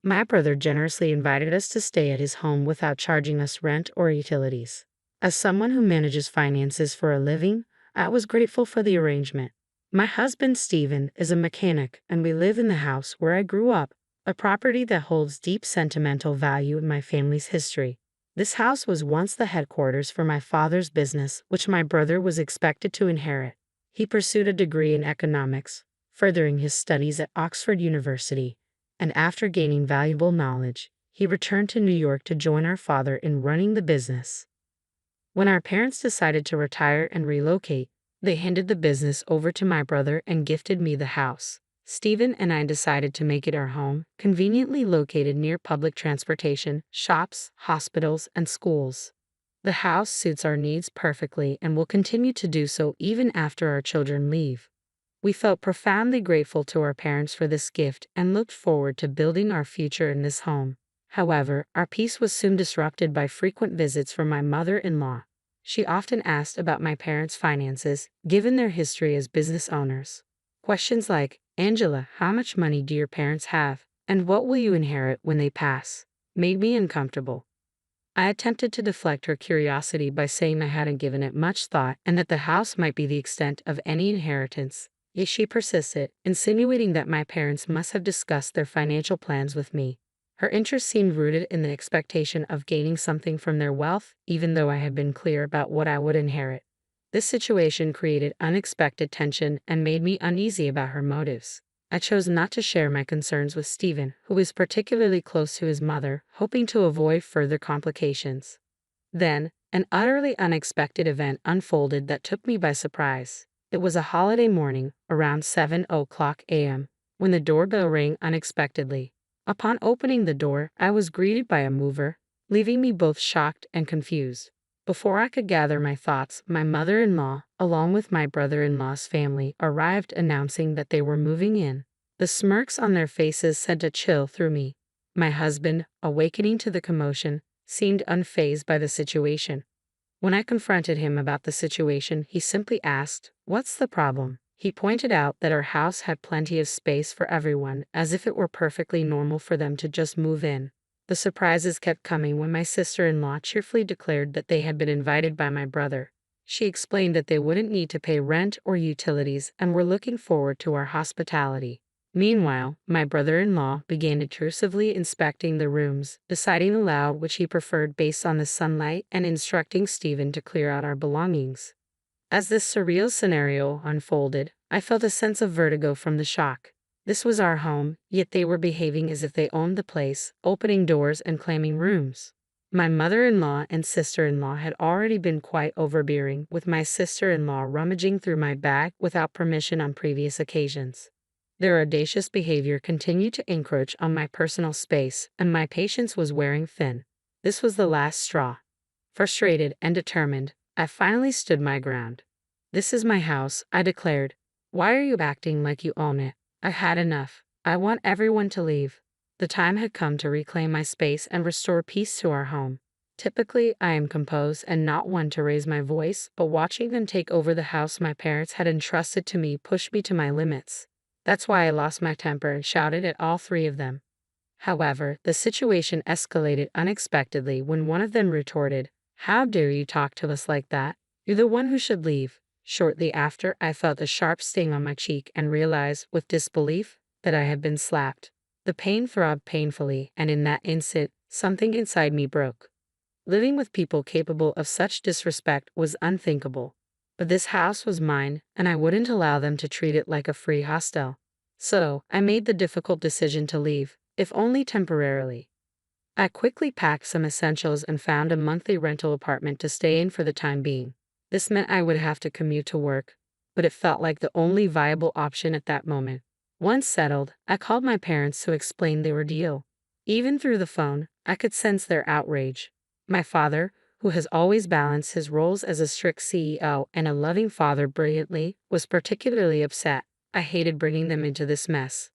My brother generously invited us to stay at his home without charging us rent or utilities. As someone who manages finances for a living, I was grateful for the arrangement. My husband, Stephen, is a mechanic, and we live in the house where I grew up, a property that holds deep sentimental value in my family's history. This house was once the headquarters for my father's business, which my brother was expected to inherit. He pursued a degree in economics, furthering his studies at Oxford University, and after gaining valuable knowledge, he returned to New York to join our father in running the business. When our parents decided to retire and relocate, they handed the business over to my brother and gifted me the house. Stephen and I decided to make it our home, conveniently located near public transportation, shops, hospitals, and schools. The house suits our needs perfectly and will continue to do so even after our children leave. We felt profoundly grateful to our parents for this gift and looked forward to building our future in this home. However, our peace was soon disrupted by frequent visits from my mother-in-law. She often asked about my parents' finances, given their history as business owners. Questions like, "Angela, how much money do your parents have, and what will you inherit when they pass?" made me uncomfortable. I attempted to deflect her curiosity by saying I hadn't given it much thought and that the house might be the extent of any inheritance. Yet she persisted, insinuating that my parents must have discussed their financial plans with me. Her interest seemed rooted in the expectation of gaining something from their wealth, even though I had been clear about what I would inherit. This situation created unexpected tension and made me uneasy about her motives. I chose not to share my concerns with Stephen, who was particularly close to his mother, hoping to avoid further complications. Then, an utterly unexpected event unfolded that took me by surprise. It was a holiday morning, around 7:00 a.m., when the doorbell rang unexpectedly. Upon opening the door, I was greeted by a mover, leaving me both shocked and confused. Before I could gather my thoughts, my mother-in-law, along with my brother-in-law's family, arrived announcing that they were moving in. The smirks on their faces sent a chill through me. My husband, awakening to the commotion, seemed unfazed by the situation. When I confronted him about the situation, he simply asked, "What's the problem?" He pointed out that our house had plenty of space for everyone, as if it were perfectly normal for them to just move in. The surprises kept coming when my sister-in-law cheerfully declared that they had been invited by my brother. She explained that they wouldn't need to pay rent or utilities and were looking forward to our hospitality. Meanwhile, my brother-in-law began intrusively inspecting the rooms, deciding aloud which he preferred based on the sunlight and instructing Stephen to clear out our belongings. As this surreal scenario unfolded, I felt a sense of vertigo from the shock. This was our home, yet they were behaving as if they owned the place, opening doors and claiming rooms. My mother-in-law and sister-in-law had already been quite overbearing, with my sister-in-law rummaging through my bag without permission on previous occasions. Their audacious behavior continued to encroach on my personal space, and my patience was wearing thin. This was the last straw. Frustrated and determined, I finally stood my ground. "This is my house," I declared. "Why are you acting like you own it? I had enough. I want everyone to leave." The time had come to reclaim my space and restore peace to our home. Typically, I am composed and not one to raise my voice, but watching them take over the house my parents had entrusted to me pushed me to my limits. That's why I lost my temper and shouted at all three of them. However, the situation escalated unexpectedly when one of them retorted, "How dare you talk to us like that? You're the one who should leave." Shortly after, I felt a sharp sting on my cheek and realized, with disbelief, that I had been slapped. The pain throbbed painfully, and in that instant, something inside me broke. Living with people capable of such disrespect was unthinkable. But this house was mine, and I wouldn't allow them to treat it like a free hostel. So, I made the difficult decision to leave, if only temporarily. I quickly packed some essentials and found a monthly rental apartment to stay in for the time being. This meant I would have to commute to work, but it felt like the only viable option at that moment. Once settled, I called my parents to explain their ordeal. Even through the phone, I could sense their outrage. My father, who has always balanced his roles as a strict CEO and a loving father brilliantly, was particularly upset. I hated bringing them into this mess,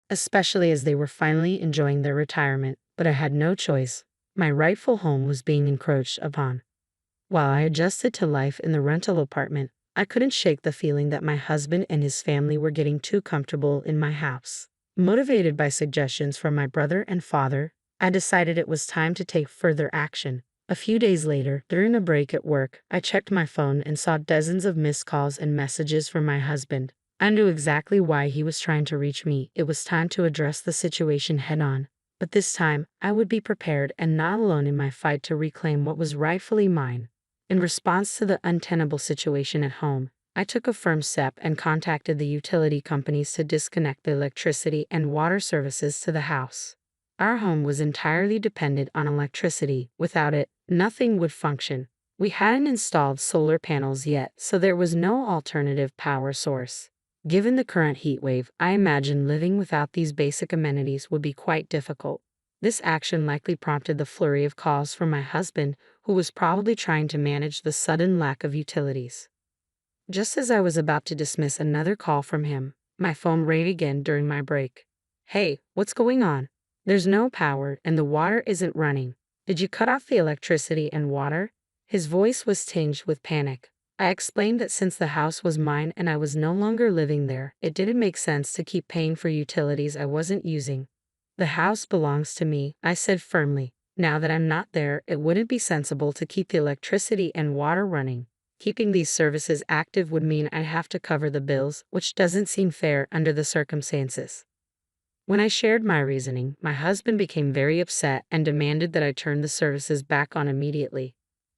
especially as they were finally enjoying their retirement, but I had no choice. My rightful home was being encroached upon. While I adjusted to life in the rental apartment, I couldn't shake the feeling that my husband and his family were getting too comfortable in my house. Motivated by suggestions from my brother and father, I decided it was time to take further action. A few days later, during a break at work, I checked my phone and saw dozens of missed calls and messages from my husband. I knew exactly why he was trying to reach me. It was time to address the situation head on. But this time, I would be prepared and not alone in my fight to reclaim what was rightfully mine. In response to the untenable situation at home, I took a firm step and contacted the utility companies to disconnect the electricity and water services to the house. Our home was entirely dependent on electricity. Without it, nothing would function. We hadn't installed solar panels yet, so there was no alternative power source. Given the current heat wave, I imagine living without these basic amenities would be quite difficult. This action likely prompted the flurry of calls from my husband, who was probably trying to manage the sudden lack of utilities. Just as I was about to dismiss another call from him, my phone rang again during my break. "Hey, what's going on? There's no power and the water isn't running. Did you cut off the electricity and water?" His voice was tinged with panic. I explained that since the house was mine and I was no longer living there, it didn't make sense to keep paying for utilities I wasn't using. "The house belongs to me," I said firmly. "Now that I'm not there, it wouldn't be sensible to keep the electricity and water running. Keeping these services active would mean I'd have to cover the bills, which doesn't seem fair under the circumstances." When I shared my reasoning, my husband became very upset and demanded that I turn the services back on immediately.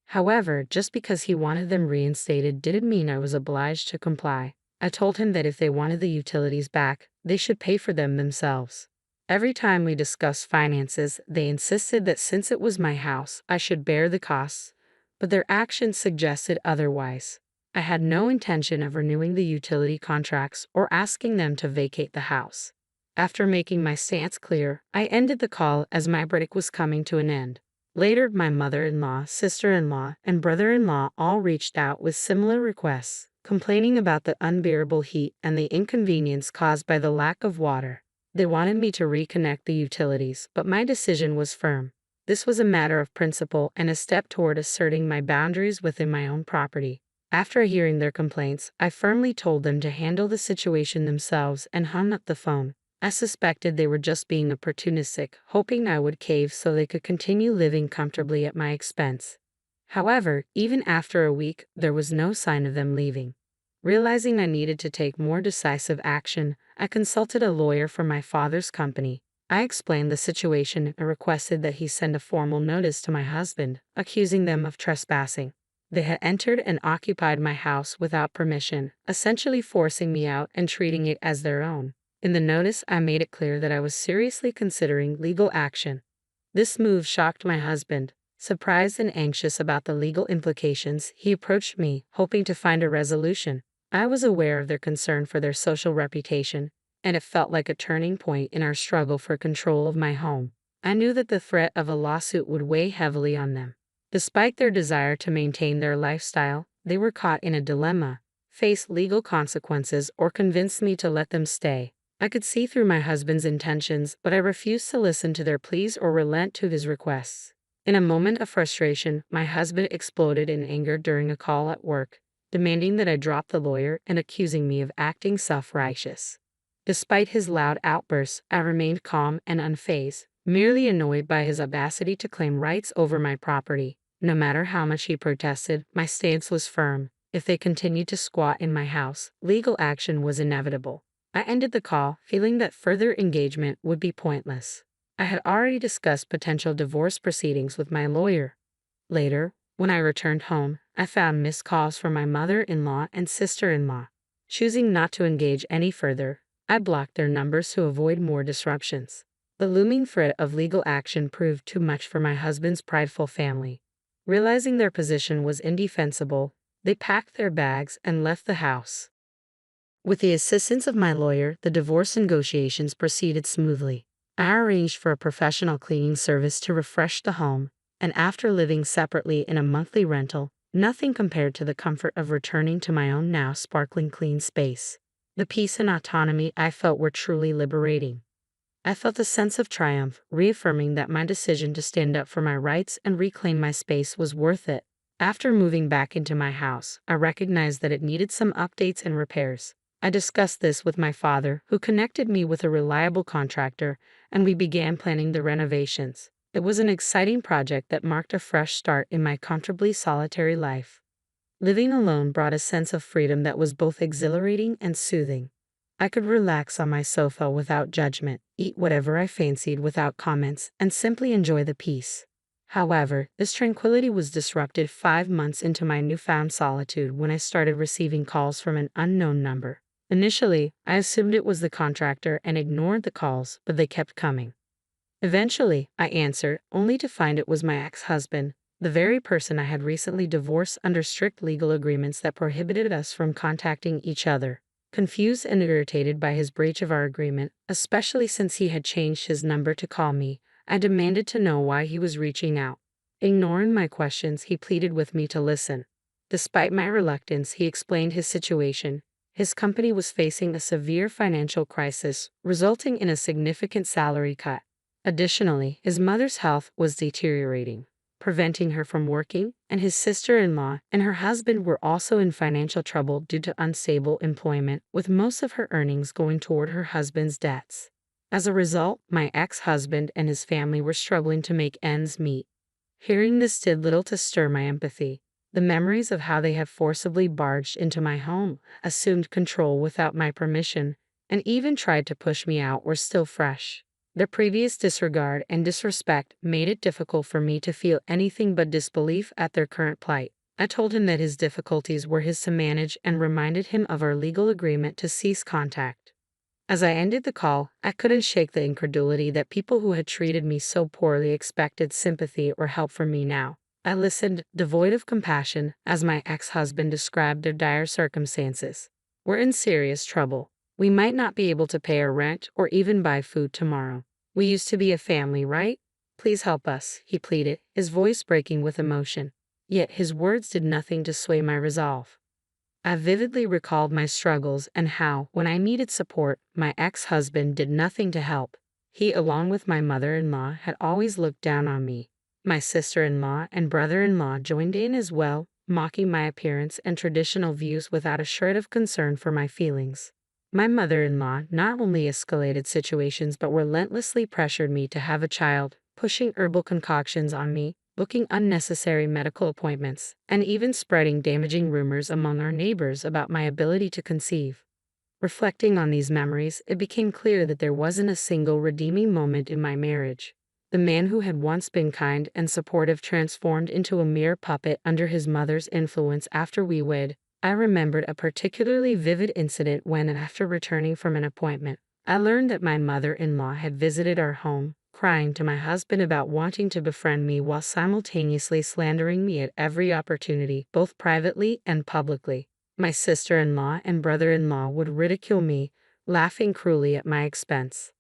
However, just because he wanted them reinstated didn't mean I was obliged to comply. I told him that if they wanted the utilities back, they should pay for them themselves. Every time we discussed finances, they insisted that since it was my house, I should bear the costs, but their actions suggested otherwise. I had no intention of renewing the utility contracts or asking them to vacate the house. After making my stance clear, I ended the call as my break was coming to an end. Later, my mother-in-law, sister-in-law, and brother-in-law all reached out with similar requests, complaining about the unbearable heat and the inconvenience caused by the lack of water. They wanted me to reconnect the utilities, but my decision was firm. This was a matter of principle and a step toward asserting my boundaries within my own property. After hearing their complaints, I firmly told them to handle the situation themselves and hung up the phone. I suspected they were just being opportunistic, hoping I would cave so they could continue living comfortably at my expense. However, even after a week, there was no sign of them leaving. Realizing I needed to take more decisive action, I consulted a lawyer from my father's company. I explained the situation and requested that he send a formal notice to my husband, accusing them of trespassing. They had entered and occupied my house without permission, essentially forcing me out and treating it as their own. In the notice, I made it clear that I was seriously considering legal action. This move shocked my husband. Surprised and anxious about the legal implications, he approached me, hoping to find a resolution. I was aware of their concern for their social reputation, and it felt like a turning point in our struggle for control of my home. I knew that the threat of a lawsuit would weigh heavily on them. Despite their desire to maintain their lifestyle, they were caught in a dilemma: face legal consequences or convince me to let them stay. I could see through my husband's intentions, but I refused to listen to their pleas or relent to his requests. In a moment of frustration, my husband exploded in anger during a call at work, demanding that I drop the lawyer and accusing me of acting self-righteous. Despite his loud outbursts, I remained calm and unfazed, merely annoyed by his audacity to claim rights over my property. No matter how much he protested, my stance was firm. If they continued to squat in my house, legal action was inevitable. I ended the call, feeling that further engagement would be pointless. I had already discussed potential divorce proceedings with my lawyer. Later, when I returned home, I found missed calls from my mother-in-law and sister-in-law. Choosing not to engage any further, I blocked their numbers to avoid more disruptions. The looming threat of legal action proved too much for my husband's prideful family. Realizing their position was indefensible, they packed their bags and left the house. With the assistance of my lawyer, the divorce negotiations proceeded smoothly. I arranged for a professional cleaning service to refresh the home, and after living separately in a monthly rental, nothing compared to the comfort of returning to my own now sparkling clean space. The peace and autonomy I felt were truly liberating. I felt a sense of triumph, reaffirming that my decision to stand up for my rights and reclaim my space was worth it. After moving back into my house, I recognized that it needed some updates and repairs. I discussed this with my father, who connected me with a reliable contractor, and we began planning the renovations. It was an exciting project that marked a fresh start in my comfortably solitary life. Living alone brought a sense of freedom that was both exhilarating and soothing. I could relax on my sofa without judgment, eat whatever I fancied without comments, and simply enjoy the peace. However, this tranquility was disrupted 5 months into my newfound solitude when I started receiving calls from an unknown number. Initially, I assumed it was the contractor and ignored the calls, but they kept coming. Eventually, I answered, only to find it was my ex-husband, the very person I had recently divorced under strict legal agreements that prohibited us from contacting each other. Confused and irritated by his breach of our agreement, especially since he had changed his number to call me, I demanded to know why he was reaching out. Ignoring my questions, he pleaded with me to listen. Despite my reluctance, he explained his situation. His company was facing a severe financial crisis, resulting in a significant salary cut. Additionally, his mother's health was deteriorating, preventing her from working, and his sister-in-law and her husband were also in financial trouble due to unstable employment, with most of her earnings going toward her husband's debts. As a result, my ex-husband and his family were struggling to make ends meet. Hearing this did little to stir my empathy. The memories of how they had forcibly barged into my home, assumed control without my permission, and even tried to push me out were still fresh. Their previous disregard and disrespect made it difficult for me to feel anything but disbelief at their current plight. I told him that his difficulties were his to manage and reminded him of our legal agreement to cease contact. As I ended the call, I couldn't shake the incredulity that people who had treated me so poorly expected sympathy or help from me now. I listened, devoid of compassion, as my ex-husband described their dire circumstances. We're in serious trouble. We might not be able to pay our rent or even buy food tomorrow. We used to be a family, right? Please help us, he pleaded, his voice breaking with emotion. Yet his words did nothing to sway my resolve. I vividly recalled my struggles and how, when I needed support, my ex-husband did nothing to help. He, along with my mother-in-law, had always looked down on me. My sister-in-law and brother-in-law joined in as well, mocking my appearance and traditional views without a shred of concern for my feelings. My mother-in-law not only escalated situations but relentlessly pressured me to have a child, pushing herbal concoctions on me, booking unnecessary medical appointments, and even spreading damaging rumors among our neighbors about my ability to conceive. Reflecting on these memories, it became clear that there wasn't a single redeeming moment in my marriage. The man who had once been kind and supportive transformed into a mere puppet under his mother's influence after we wed. I remembered a particularly vivid incident when, after returning from an appointment, I learned that my mother-in-law had visited our home, crying to my husband about wanting to befriend me while simultaneously slandering me at every opportunity, both privately and publicly. My sister-in-law and brother-in-law would ridicule me, laughing cruelly at my expense.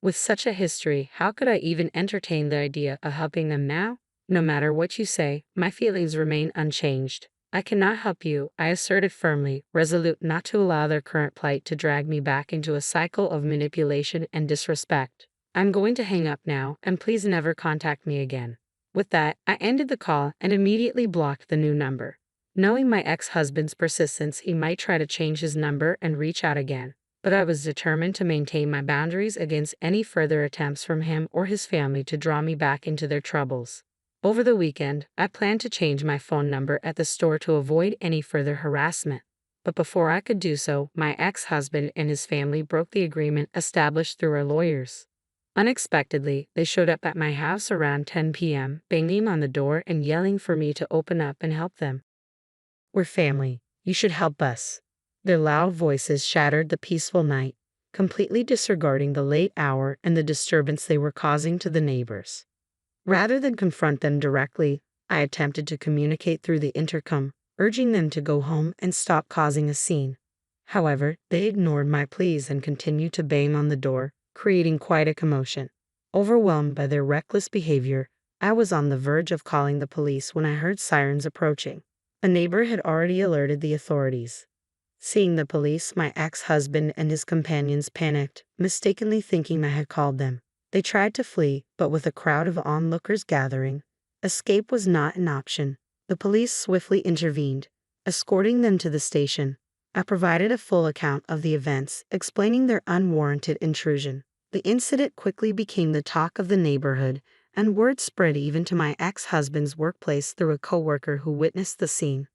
With such a history, how could I even entertain the idea of helping them now? No matter what you say, my feelings remain unchanged. I cannot help you, I asserted firmly, resolute not to allow their current plight to drag me back into a cycle of manipulation and disrespect. I'm going to hang up now, and please never contact me again. With that, I ended the call and immediately blocked the new number. Knowing my ex-husband's persistence, he might try to change his number and reach out again. But I was determined to maintain my boundaries against any further attempts from him or his family to draw me back into their troubles. Over the weekend, I planned to change my phone number at the store to avoid any further harassment. But before I could do so, my ex-husband and his family broke the agreement established through our lawyers. Unexpectedly, they showed up at my house around 10 p.m., banging on the door and yelling for me to open up and help them. We're family. You should help us. Their loud voices shattered the peaceful night, completely disregarding the late hour and the disturbance they were causing to the neighbors. Rather than confront them directly, I attempted to communicate through the intercom, urging them to go home and stop causing a scene. However, they ignored my pleas and continued to bang on the door, creating quite a commotion. Overwhelmed by their reckless behavior, I was on the verge of calling the police when I heard sirens approaching. A neighbor had already alerted the authorities. Seeing the police, my ex-husband and his companions panicked, mistakenly thinking I had called them. They tried to flee, but with a crowd of onlookers gathering, escape was not an option. The police swiftly intervened, escorting them to the station. I provided a full account of the events, explaining their unwarranted intrusion. The incident quickly became the talk of the neighborhood, and word spread even to my ex-husband's workplace through a coworker who witnessed the scene.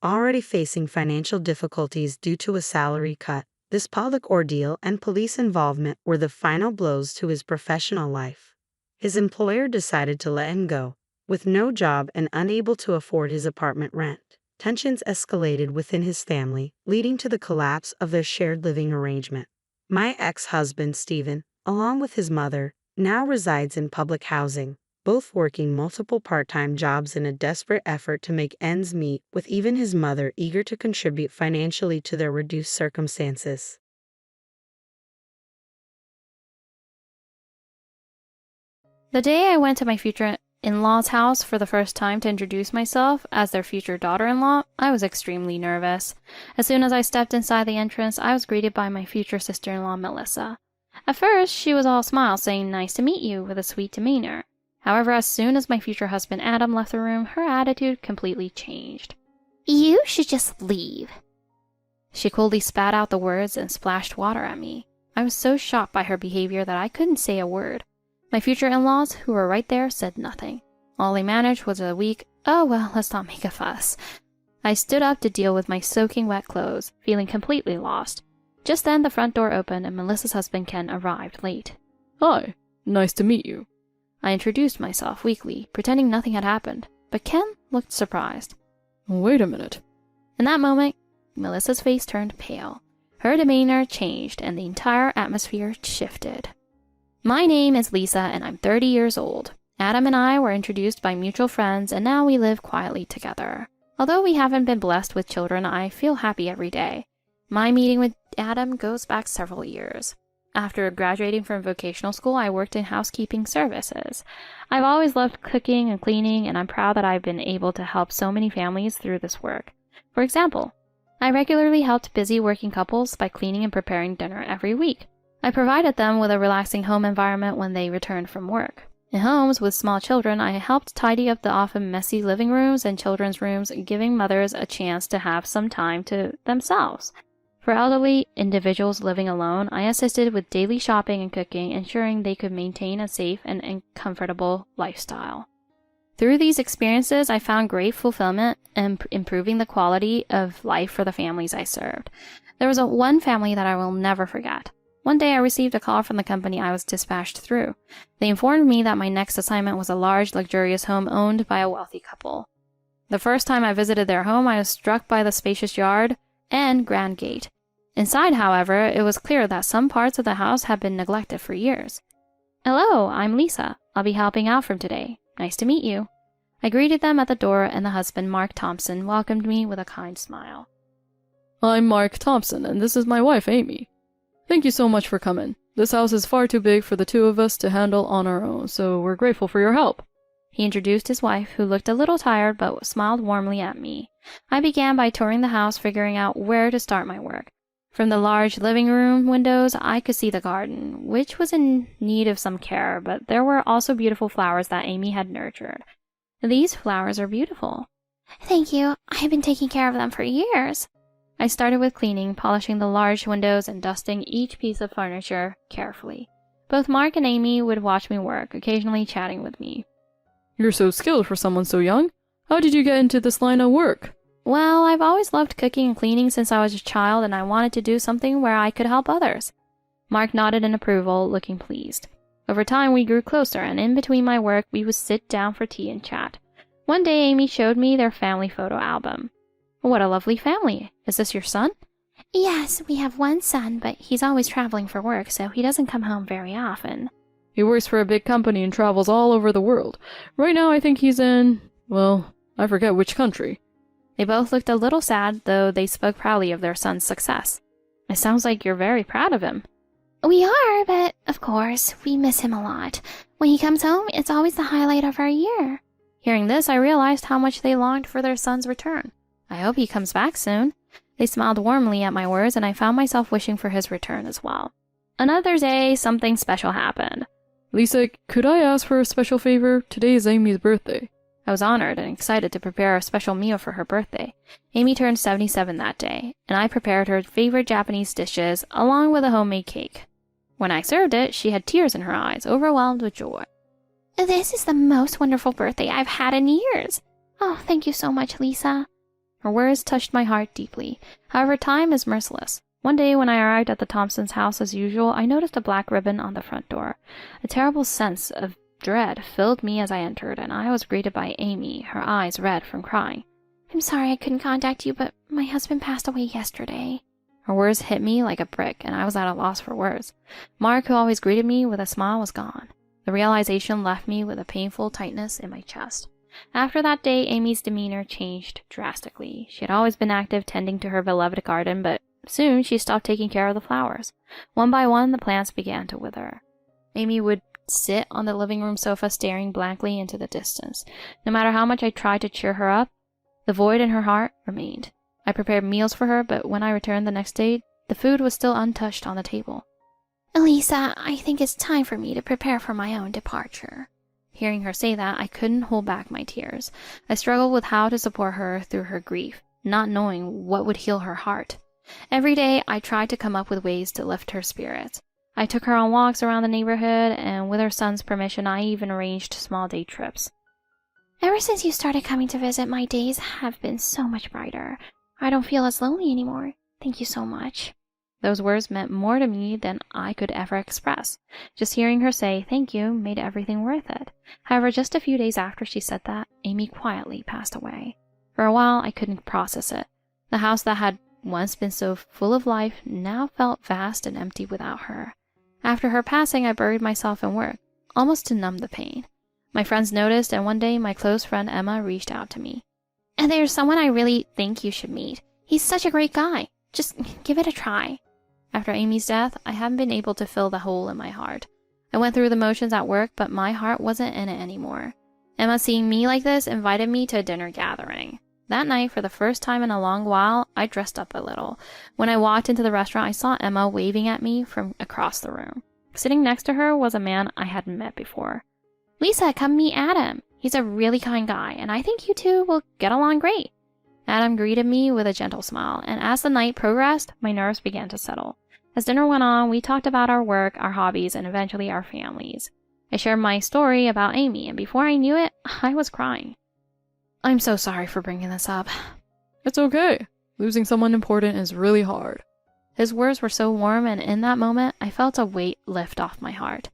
Already facing financial difficulties due to a salary cut, this public ordeal and police involvement were the final blows to his professional life. His employer decided to let him go. With no job and unable to afford his apartment rent, tensions escalated within his family, leading to the collapse of their shared living arrangement. My ex-husband, Stephen, along with his mother, now resides in public housing, both working multiple part-time jobs in a desperate effort to make ends meet, with even his mother eager to contribute financially to their reduced circumstances. The day I went to my future in-laws' house for the first time to introduce myself as their future daughter-in-law, I was extremely nervous. As soon as I stepped inside the entrance, I was greeted by my future sister-in-law, Melissa. At first, she was all smiles, saying, "Nice to meet you," with a sweet demeanor. However, as soon as my future husband Adam left the room, her attitude completely changed. "You should just leave." She coldly spat out the words and splashed water at me. I was so shocked by her behavior that I couldn't say a word. My future in-laws, who were right there, said nothing. All they managed was a weak, "Oh well, let's not make a fuss." I stood up to deal with my soaking wet clothes, feeling completely lost. Just then the front door opened and Melissa's husband Ken arrived late. "Hi, nice to meet you." I introduced myself weakly, pretending nothing had happened, but Ken looked surprised. "Wait a minute." In that moment, Melissa's face turned pale. Her demeanor changed and the entire atmosphere shifted. "My name is Lisa and I'm 30 years old. Adam and I were introduced by mutual friends and now we live quietly together. Although we haven't been blessed with children, I feel happy every day. My meeting with Adam goes back several years. After graduating from vocational school, I worked in housekeeping services. I've always loved cooking and cleaning, and I'm proud that I've been able to help so many families through this work. For example, I regularly helped busy working couples by cleaning and preparing dinner every week. I provided them with a relaxing home environment when they returned from work. In homes with small children, I helped tidy up the often messy living rooms and children's rooms, giving mothers a chance to have some time to themselves. For elderly individuals living alone, I assisted with daily shopping and cooking, ensuring they could maintain a safe and comfortable lifestyle. Through these experiences, I found great fulfillment in improving the quality of life for the families I served. There was one family that I will never forget. One day I received a call from the company I was dispatched through. They informed me that my next assignment was a large, luxurious home owned by a wealthy couple. The first time I visited their home, I was struck by the spacious yard and grand gate. Inside, however, it was clear that some parts of the house had been neglected for years. "Hello, I'm Lisa. I'll be helping out from today. Nice to meet you." I greeted them at the door and the husband, Mark Thompson, welcomed me with a kind smile. "I'm Mark Thompson, and this is my wife, Amy. Thank you so much for coming. This house is far too big for the two of us to handle on our own, so we're grateful for your help." He introduced his wife, who looked a little tired but smiled warmly at me. I began by touring the house, figuring out where to start my work. From the large living room windows, I could see the garden, which was in need of some care, but there were also beautiful flowers that Amy had nurtured. "These flowers are beautiful." "Thank you. I have been taking care of them for years." I started with cleaning, polishing the large windows and dusting each piece of furniture carefully. Both Mark and Amy would watch me work, occasionally chatting with me. "You're so skilled for someone so young. How did you get into this line of work?" "Well, I've always loved cooking and cleaning since I was a child, and I wanted to do something where I could help others." Mark nodded in approval, looking pleased. Over time, we grew closer, and in between my work, we would sit down for tea and chat. One day, Amy showed me their family photo album. "What a lovely family. Is this your son?" "Yes, we have one son, but he's always traveling for work, so he doesn't come home very often." "He works for a big company and travels all over the world. Right now I think he's in, well, I forget which country." They both looked a little sad, though they spoke proudly of their son's success. "It sounds like you're very proud of him." "We are, but of course, we miss him a lot. When he comes home, it's always the highlight of our year." Hearing this, I realized how much they longed for their son's return. "I hope he comes back soon." They smiled warmly at my words, and I found myself wishing for his return as well. Another day, something special happened. "Lisa, could I ask for a special favor? Today is Amy's birthday." I was honored and excited to prepare a special meal for her birthday. Amy turned 77 that day, and I prepared her favorite Japanese dishes along with a homemade cake. When I served it, she had tears in her eyes, overwhelmed with joy. This is the most wonderful birthday I've had in years. Oh, thank you so much, Lisa. Her words touched my heart deeply. However, time is merciless. One day when I arrived at the Thompsons' house as usual, I noticed a black ribbon on the front door. A terrible sense of dread filled me as I entered, and I was greeted by Amy, her eyes red from crying. I'm sorry I couldn't contact you, but my husband passed away yesterday. Her words hit me like a brick, and I was at a loss for words. Mark, who always greeted me with a smile, was gone. The realization left me with a painful tightness in my chest. After that day, Amy's demeanor changed drastically. She had always been active tending to her beloved garden, but soon she stopped taking care of the flowers. One by one, the plants began to wither. Amy would sit on the living room sofa staring blankly into the distance. No matter how much I tried to cheer her up, the void in her heart remained. I prepared meals for her, but when I returned the next day, the food was still untouched on the table. Lisa, I think it's time for me to prepare for my own departure. Hearing her say that, I couldn't hold back my tears. I struggled with how to support her through her grief, not knowing what would heal her heart. Every day, I tried to come up with ways to lift her spirits. I took her on walks around the neighborhood, and with her son's permission, I even arranged small day trips. Ever since you started coming to visit, my days have been so much brighter. I don't feel as lonely anymore. Thank you so much. Those words meant more to me than I could ever express. Just hearing her say thank you made everything worth it. However, just a few days after she said that, Amy quietly passed away. For a while, I couldn't process it. The house that had once been so full of life now felt vast and empty without her. After her passing, I buried myself in work, almost to numb the pain. My friends noticed, and one day my close friend Emma reached out to me. And there's someone I really think you should meet. He's such a great guy. Just give it a try. After Amy's death, I haven't been able to fill the hole in my heart. I went through the motions at work, but my heart wasn't in it anymore. Emma, seeing me like this, invited me to a dinner gathering. That night, for the first time in a long while, I dressed up a little. When I walked into the restaurant, I saw Emma waving at me from across the room. Sitting next to her was a man I hadn't met before. Lisa, come meet Adam. He's a really kind guy, and I think you two will get along great. Adam greeted me with a gentle smile, and as the night progressed, my nerves began to settle. As dinner went on, we talked about our work, our hobbies, and eventually our families. I shared my story about Amy, and before I knew it, I was crying. I'm so sorry for bringing this up. It's okay. Losing someone important is really hard. His words were so warm, and in that moment, I felt a weight lift off my heart.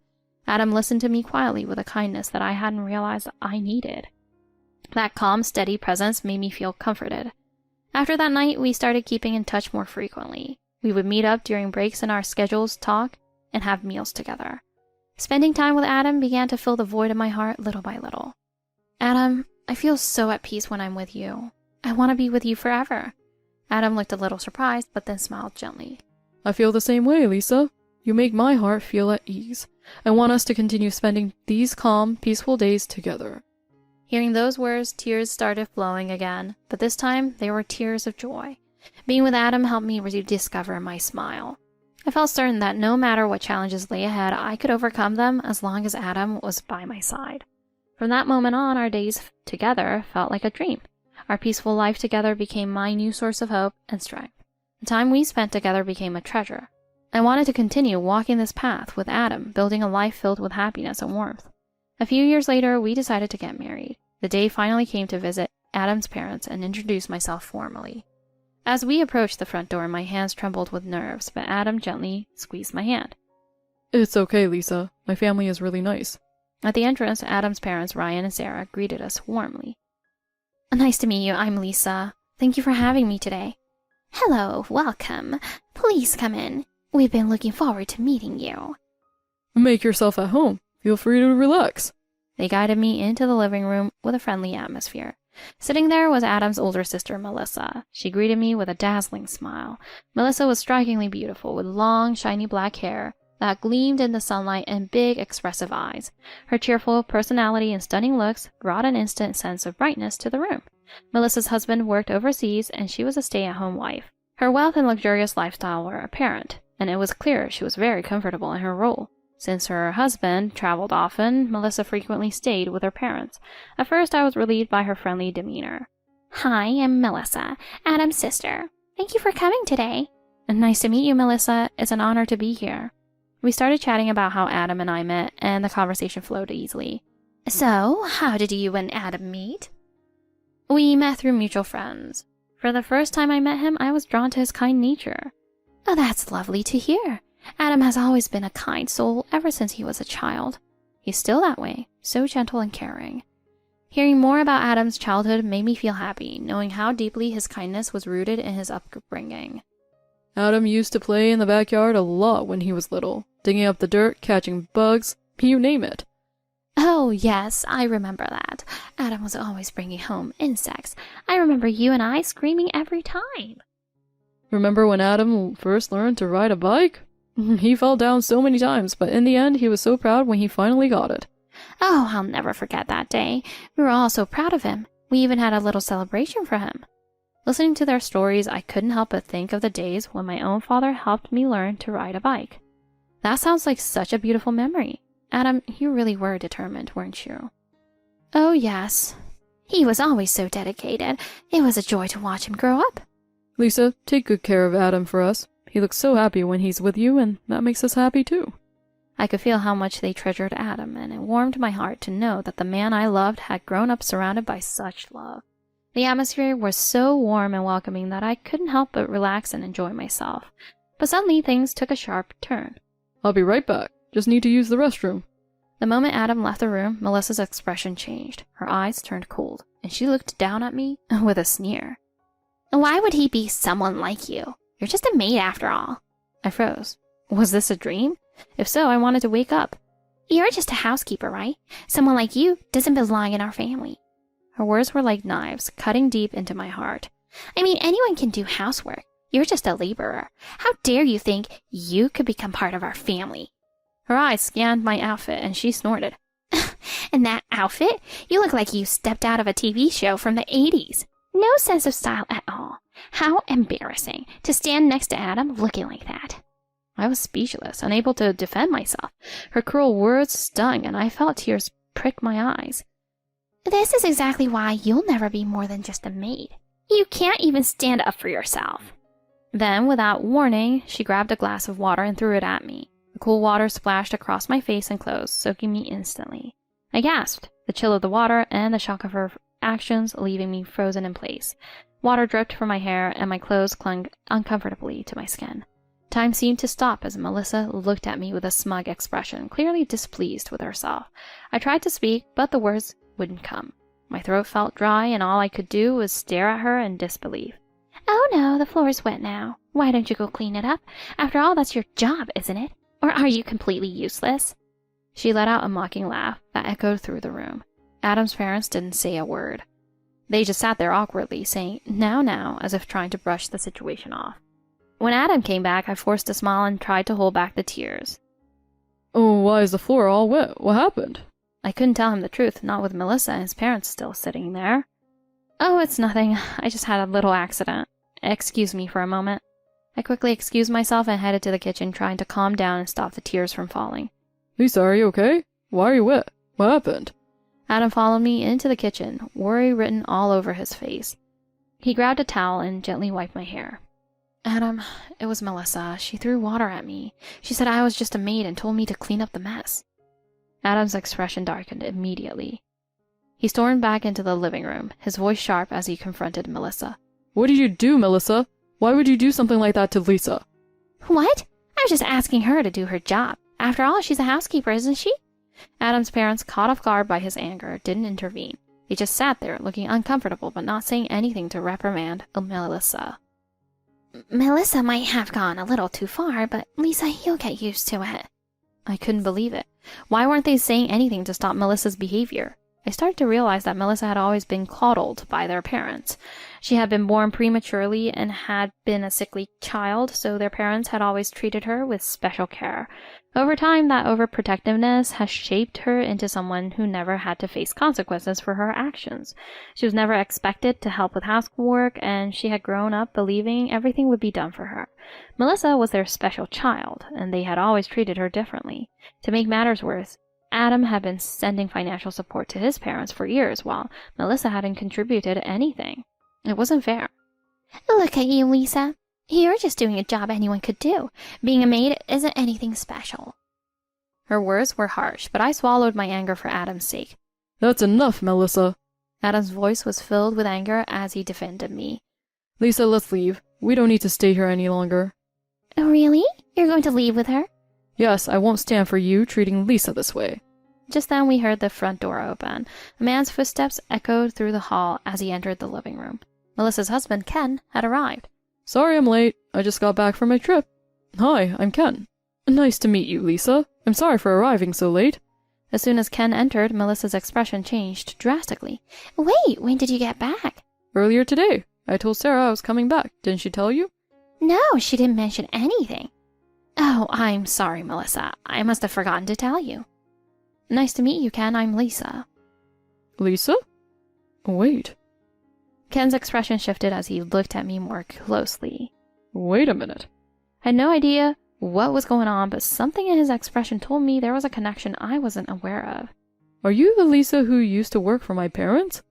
Adam listened to me quietly with a kindness that I hadn't realized I needed. That calm, steady presence made me feel comforted. After that night, we started keeping in touch more frequently. We would meet up during breaks in our schedules, talk, and have meals together. Spending time with Adam began to fill the void in my heart little by little. Adam, I feel so at peace when I'm with you. I want to be with you forever. Adam looked a little surprised, but then smiled gently. I feel the same way, Lisa. You make my heart feel at ease. I want us to continue spending these calm, peaceful days together. Hearing those words, tears started flowing again, but this time they were tears of joy. Being with Adam helped me rediscover my smile. I felt certain that no matter what challenges lay ahead, I could overcome them as long as Adam was by my side. From that moment on, our days together felt like a dream. Our peaceful life together became my new source of hope and strength. The time we spent together became a treasure. I wanted to continue walking this path with Adam, building a life filled with happiness and warmth. A few years later, we decided to get married. The day finally came to visit Adam's parents and introduce myself formally. As we approached the front door, my hands trembled with nerves, but Adam gently squeezed my hand. It's okay, Lisa. My family is really nice. At the entrance, Adam's parents, Ryan and Sarah, greeted us warmly. Nice to meet you. I'm Lisa. Thank you for having me today. Hello, welcome. Please come in. We've been looking forward to meeting you. Make yourself at home. Feel free to relax. They guided me into the living room with a friendly atmosphere. Sitting there was Adam's older sister, Melissa. She greeted me with a dazzling smile. Melissa was strikingly beautiful, with long, shiny black hair that gleamed in the sunlight and big, expressive eyes. Her cheerful personality and stunning looks brought an instant sense of brightness to the room. Melissa's husband worked overseas, and she was a stay-at-home wife. Her wealth and luxurious lifestyle were apparent, and it was clear she was very comfortable in her role. Since her husband traveled often, Melissa frequently stayed with her parents. At first, I was relieved by her friendly demeanor. Hi, I'm Melissa, Adam's sister. Thank you for coming today. Nice to meet you, Melissa. It's an honor to be here. We started chatting about how Adam and I met, and the conversation flowed easily. So, how did you and Adam meet? We met through mutual friends. For the first time I met him, I was drawn to his kind nature. Oh, that's lovely to hear. Adam has always been a kind soul ever since he was a child. He's still that way, so gentle and caring. Hearing more about Adam's childhood made me feel happy, knowing how deeply his kindness was rooted in his upbringing. Adam used to play in the backyard a lot when he was little, digging up the dirt, catching bugs, you name it. Oh, yes, I remember that. Adam was always bringing home insects. I remember you and I screaming every time. Remember when Adam first learned to ride a bike? He fell down so many times, but in the end, he was so proud when he finally got it. Oh, I'll never forget that day. We were all so proud of him. We even had a little celebration for him. Listening to their stories, I couldn't help but think of the days when my own father helped me learn to ride a bike. That sounds like such a beautiful memory. Adam, you really were determined, weren't you? Oh, yes. He was always so dedicated. It was a joy to watch him grow up. Lisa, take good care of Adam for us. He looks so happy when he's with you, and that makes us happy too. I could feel how much they treasured Adam, and it warmed my heart to know that the man I loved had grown up surrounded by such love. The atmosphere was so warm and welcoming that I couldn't help but relax and enjoy myself. But suddenly things took a sharp turn. I'll be right back. Just need to use the restroom. The moment Adam left the room, Melissa's expression changed. Her eyes turned cold, and she looked down at me with a sneer. Why would he be someone like you? You're just a maid after all. I froze. Was this a dream? If so, I wanted to wake up. You're just a housekeeper, right? Someone like you doesn't belong in our family. Her words were like knives, cutting deep into my heart. I mean, anyone can do housework. You're just a laborer. How dare you think you could become part of our family? Her eyes scanned my outfit, and she snorted. And that outfit? You look like you stepped out of a TV show from the 80s. No sense of style at all. How embarrassing to stand next to Adam looking like that. I was speechless, unable to defend myself. Her cruel words stung, and I felt tears prick my eyes. This is exactly why you'll never be more than just a maid. You can't even stand up for yourself. Then, without warning, she grabbed a glass of water and threw it at me. The cool water splashed across my face and clothes, soaking me instantly. I gasped, the chill of the water and the shock of her actions leaving me frozen in place. Water dripped from my hair, and my clothes clung uncomfortably to my skin. Time seemed to stop as Melissa looked at me with a smug expression, clearly displeased with herself. I tried to speak, but the words wouldn't come. My throat felt dry, and all I could do was stare at her in disbelief. Oh no, the floor's wet now. Why don't you go clean it up? After all, that's your job, isn't it? Or are you completely useless? She let out a mocking laugh that echoed through the room. Adam's parents didn't say a word. They just sat there awkwardly, saying, now, as if trying to brush the situation off. When Adam came back, I forced a smile and tried to hold back the tears. Oh, why is the floor all wet? What happened? I couldn't tell him the truth, not with Melissa and his parents still sitting there. Oh, it's nothing. I just had a little accident. Excuse me for a moment. I quickly excused myself and headed to the kitchen, trying to calm down and stop the tears from falling. Lisa, are you okay? Why are you wet? What happened? Adam followed me into the kitchen, worry written all over his face. He grabbed a towel and gently wiped my hair. Adam, it was Melissa. She threw water at me. She said I was just a maid and told me to clean up the mess. Adam's expression darkened immediately. He stormed back into the living room, his voice sharp as he confronted Melissa. What did you do, Melissa? Why would you do something like that to Lisa? What? I was just asking her to do her job. After all, she's a housekeeper, isn't she? Adam's parents, caught off guard by his anger, didn't intervene. They just sat there, looking uncomfortable but not saying anything to reprimand Melissa. Melissa might have gone a little too far, but Lisa, you'll get used to it. I couldn't believe it. Why weren't they saying anything to stop Melissa's behavior? I started to realize that Melissa had always been coddled by their parents. She had been born prematurely and had been a sickly child, so their parents had always treated her with special care. Over time, that overprotectiveness has shaped her into someone who never had to face consequences for her actions. She was never expected to help with housework, and she had grown up believing everything would be done for her. Melissa was their special child, and they had always treated her differently. To make matters worse, Adam had been sending financial support to his parents for years, while Melissa hadn't contributed anything. It wasn't fair. Look at you, Lisa. You're just doing a job anyone could do. Being a maid isn't anything special. Her words were harsh, but I swallowed my anger for Adam's sake. That's enough, Melissa. Adam's voice was filled with anger as he defended me. Lisa, let's leave. We don't need to stay here any longer. Really? You're going to leave with her? Yes, I won't stand for you treating Lisa this way. Just then we heard the front door open. A man's footsteps echoed through the hall as he entered the living room. Melissa's husband, Ken, had arrived. Sorry I'm late. I just got back from my trip. Hi, I'm Ken. Nice to meet you, Lisa. I'm sorry for arriving so late. As soon as Ken entered, Melissa's expression changed drastically. Wait, when did you get back? Earlier today. I told Sarah I was coming back. Didn't she tell you? No, she didn't mention anything. Oh, I'm sorry, Melissa. I must have forgotten to tell you. Nice to meet you, Ken. I'm Lisa. Lisa? Wait. Ken's expression shifted as he looked at me more closely. Wait a minute. I had no idea what was going on, but something in his expression told me there was a connection I wasn't aware of. Are you the Lisa who used to work for my parents?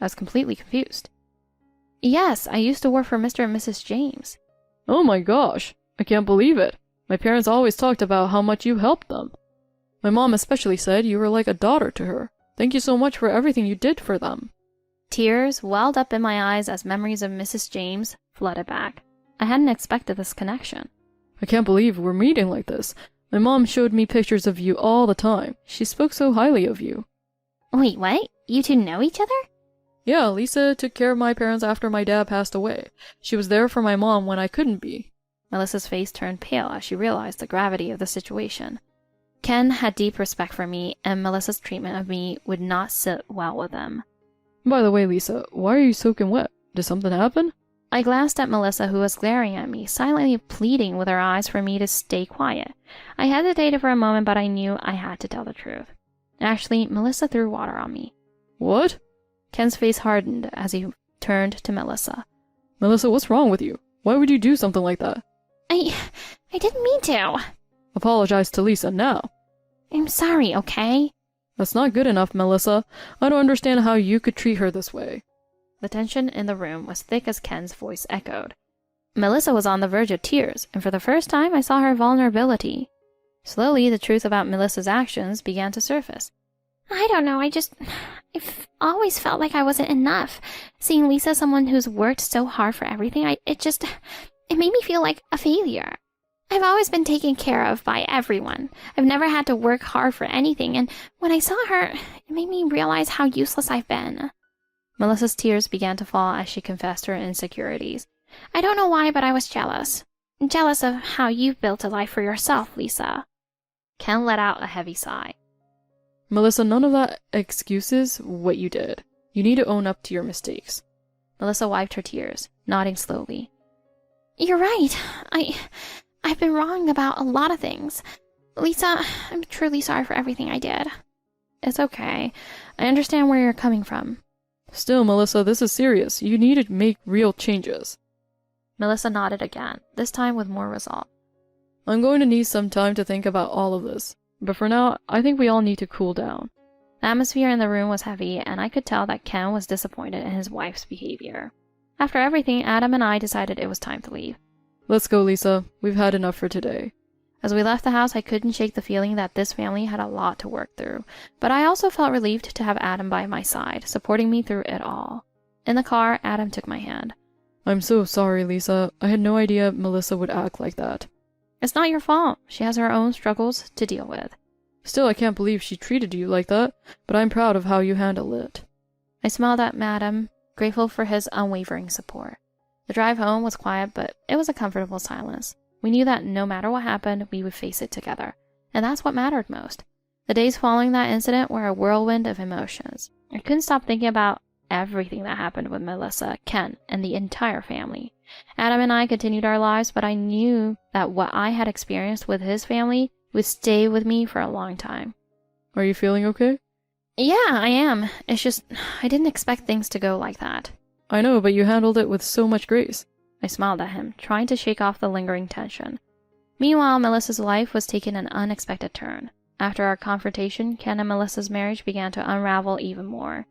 I was completely confused. Yes, I used to work for Mr. and Mrs. James. Oh my gosh. I can't believe it. My parents always talked about how much you helped them. My mom especially said you were like a daughter to her. Thank you so much for everything you did for them. Tears welled up in my eyes as memories of Mrs. James flooded back. I hadn't expected this connection. I can't believe we're meeting like this. My mom showed me pictures of you all the time. She spoke so highly of you. Wait, what? You two know each other? Yeah, Lisa took care of my parents after my dad passed away. She was there for my mom when I couldn't be. Melissa's face turned pale as she realized the gravity of the situation. Ken had deep respect for me, and Melissa's treatment of me would not sit well with him. By the way, Lisa, why are you soaking wet? Did something happen? I glanced at Melissa, who was glaring at me, silently pleading with her eyes for me to stay quiet. I hesitated for a moment, but I knew I had to tell the truth. Actually, Melissa threw water on me. What? Ken's face hardened as he turned to Melissa. Melissa, what's wrong with you? Why would you do something like that? I didn't mean to. Apologize to Lisa now. I'm sorry, okay? That's not good enough, Melissa. I don't understand how you could treat her this way. The tension in the room was thick as Ken's voice echoed. Melissa was on the verge of tears, and for the first time I saw her vulnerability. Slowly, the truth about Melissa's actions began to surface. I don't know, I've always felt like I wasn't enough. Seeing Lisa, someone who's worked so hard for everything, it made me feel like a failure. I've always been taken care of by everyone. I've never had to work hard for anything, and when I saw her, it made me realize how useless I've been. Melissa's tears began to fall as she confessed her insecurities. I don't know why, but I was jealous. Jealous of how you've built a life for yourself, Lisa. Ken let out a heavy sigh. Melissa, none of that excuses what you did. You need to own up to your mistakes. Melissa wiped her tears, nodding slowly. You're right. I've been wrong about a lot of things. Lisa, I'm truly sorry for everything I did. It's okay. I understand where you're coming from. Still, Melissa, this is serious. You need to make real changes. Melissa nodded again, this time with more resolve. I'm going to need some time to think about all of this. But for now, I think we all need to cool down. The atmosphere in the room was heavy, and I could tell that Ken was disappointed in his wife's behavior. After everything, Adam and I decided it was time to leave. Let's go, Lisa. We've had enough for today. As we left the house, I couldn't shake the feeling that this family had a lot to work through, but I also felt relieved to have Adam by my side, supporting me through it all. In the car, Adam took my hand. I'm so sorry, Lisa. I had no idea Melissa would act like that. It's not your fault. She has her own struggles to deal with. Still, I can't believe she treated you like that, but I'm proud of how you handle it. I smiled at Adam, grateful for his unwavering support. The drive home was quiet, but it was a comfortable silence. We knew that no matter what happened, we would face it together, and that's what mattered most. The days following that incident were a whirlwind of emotions. I couldn't stop thinking about everything that happened with Melissa, Ken, and the entire family. Adam and I continued our lives, but I knew that what I had experienced with his family would stay with me for a long time. Are you feeling okay? Yeah, I am. It's just, I didn't expect things to go like that. I know, but you handled it with so much grace. I smiled at him, trying to shake off the lingering tension. Meanwhile, Melissa's life was taking an unexpected turn. After our confrontation, Ken and Melissa's marriage began to unravel even more.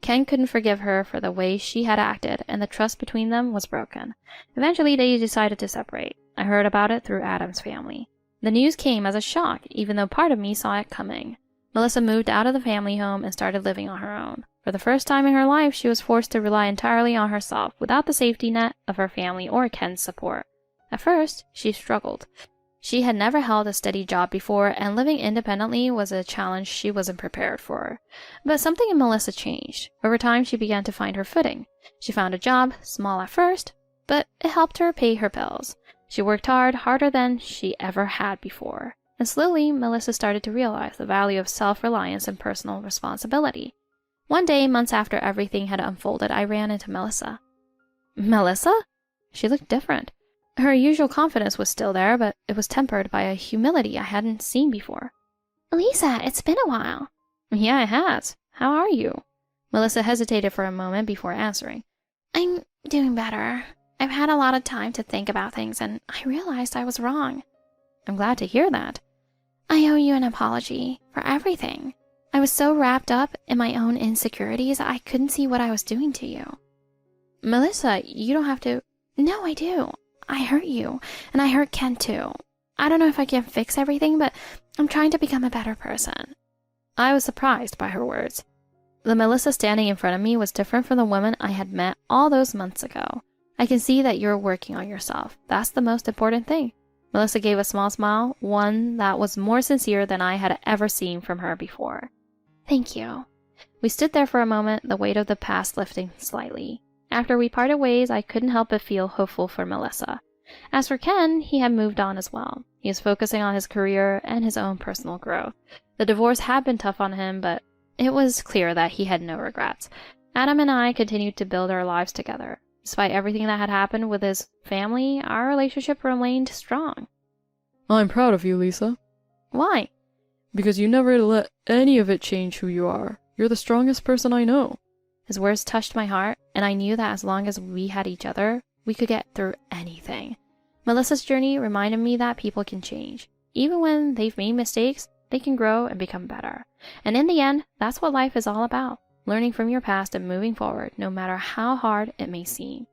Ken couldn't forgive her for the way she had acted, and the trust between them was broken. Eventually, they decided to separate. I heard about it through Adam's family. The news came as a shock, even though part of me saw it coming. Melissa moved out of the family home and started living on her own. For the first time in her life, she was forced to rely entirely on herself, without the safety net of her family or Ken's support. At first, she struggled. She had never held a steady job before, and living independently was a challenge she wasn't prepared for. But something in Melissa changed. Over time, she began to find her footing. She found a job, small at first, but it helped her pay her bills. She worked hard, harder than she ever had before. And slowly, Melissa started to realize the value of self-reliance and personal responsibility. One day, months after everything had unfolded, I ran into Melissa. Melissa? She looked different. Her usual confidence was still there, but it was tempered by a humility I hadn't seen before. Lisa, it's been a while. Yeah, it has. How are you? Melissa hesitated for a moment before answering. I'm doing better. I've had a lot of time to think about things, and I realized I was wrong. I'm glad to hear that. I owe you an apology for everything. I was so wrapped up in my own insecurities, I couldn't see what I was doing to you. Melissa, you don't have to... No, I do. I hurt you, and I hurt Ken too. I don't know if I can fix everything, but I'm trying to become a better person. I was surprised by her words. The Melissa standing in front of me was different from the woman I had met all those months ago. I can see that you're working on yourself. That's the most important thing. Melissa gave a small smile, one that was more sincere than I had ever seen from her before. Thank you. We stood there for a moment, the weight of the past lifting slightly. After we parted ways, I couldn't help but feel hopeful for Melissa. As for Ken, he had moved on as well. He was focusing on his career and his own personal growth. The divorce had been tough on him, but it was clear that he had no regrets. Adam and I continued to build our lives together. Despite everything that had happened with his family, our relationship remained strong. I'm proud of you, Lisa. Why? Because you never let any of it change who you are. You're the strongest person I know. His words touched my heart, and I knew that as long as we had each other, we could get through anything. Melissa's journey reminded me that people can change. Even when they've made mistakes, they can grow and become better. And in the end, that's what life is all about. Learning from your past and moving forward, no matter how hard it may seem.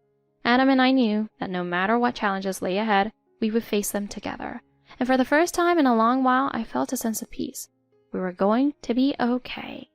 Adam and I knew that no matter what challenges lay ahead, we would face them together. And for the first time in a long while, I felt a sense of peace. We were going to be okay.